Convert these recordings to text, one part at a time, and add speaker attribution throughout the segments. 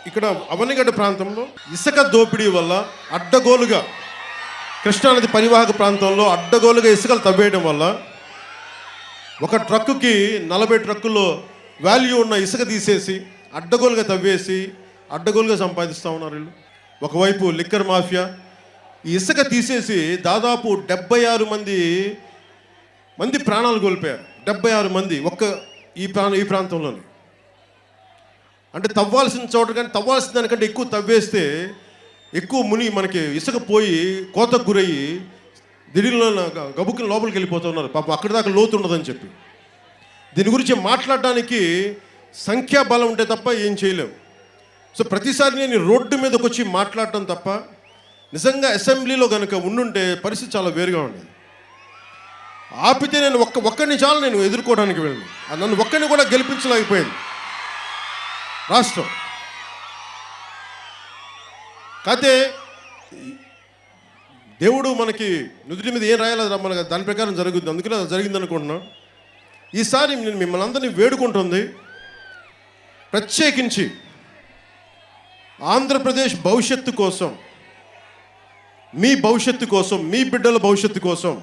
Speaker 1: ఇక్కడ అవనిగడ్డ ప్రాంతంలో ఇసుక దోపిడీ వల్ల అడ్డగోలుగా కృష్ణానది పరివాహక ప్రాంతంలో అడ్డగోలుగా ఇసుకలు తవ్వేయడం వల్ల ఒక ట్రక్కుకి 40 ట్రక్కుల్లో వాల్యూ ఉన్న ఇసుక తీసేసి అడ్డగోలుగా తవ్వేసి అడ్డగోలుగా సంపాదిస్తూ ఉన్నారు వీళ్ళు. ఒకవైపు లిక్కర్ మాఫియా ఈ ఇసుక తీసేసి దాదాపు 76 మంది ప్రాణాలు కోల్పోయారు. 76 మంది ఒక్క ఈ ప్రాంతంలోనే. అంటే తవ్వాల్సిన చోట కానీ తవ్వాల్సిన దానికంటే ఎక్కువ తవ్వేస్తే ఎక్కువ ముని మనకి ఇసుక పోయి కోతకు గురయ్యి దిడిలో గబుక్కుని లోపలికి వెళ్ళిపోతున్నారు. పాపం అక్కడి దాకా లోతు ఉండదని చెప్పి దీని గురించి మాట్లాడడానికి సంఖ్యాబలం ఉంటే తప్ప ఏం చేయలేము. సో ప్రతిసారి నేను రోడ్డు మీదకి వచ్చి మాట్లాడటం తప్ప నిజంగా అసెంబ్లీలో కనుక ఉండుంటే పరిస్థితి చాలా వేరుగా ఉండేది. ఆపితే నేను ఒక్కడిని చాలు నేను ఎదుర్కోవడానికి వెళ్ళను. నన్ను ఒక్కడిని కూడా గెలిపించలేకపోయింది రాష్ట్రం. కాకపోతే దేవుడు మనకి నుదుటి మీద ఏం రాయాలి మనకి దాని ప్రకారం జరుగుద్ది. అందుకనే అది జరిగింది అనుకుంటున్నాను. ఈసారి నేను మిమ్మల్ని అందరినీ వేడుకుంటుంది ప్రత్యేకించి ఆంధ్రప్రదేశ్ భవిష్యత్తు కోసం, మీ భవిష్యత్తు కోసం, మీ బిడ్డల భవిష్యత్తు కోసం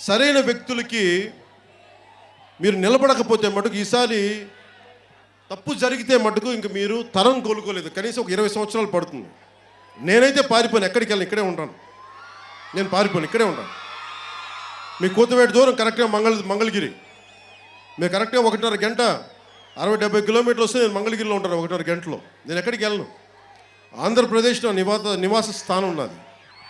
Speaker 1: సరైన వ్యక్తులకి మీరు నిలబడకపోతే మటుకు ఈసారి తప్పు జరిగితే మటుకు ఇంక మీరు తరం కోలుకోలేదు. కనీసం ఒక 20 సంవత్సరాలు పడుతుంది. నేనైతే పారిపోను, ఎక్కడికి వెళ్ళను, ఇక్కడే ఉంటాను. నేను పారిపోను, ఇక్కడే ఉంటాను. మీ కూతవేటి దూరం కరెక్ట్గా మంగళగిరి. మీరు కరెక్ట్గా 1.5 గంట 60-70 కిలోమీటర్లు వస్తే నేను మంగళగిరిలో ఉంటాను 1.5 గంటలో. నేను ఎక్కడికి వెళ్ళను. ఆంధ్రప్రదేశ్లో నివాస స్థానం ఉన్నది.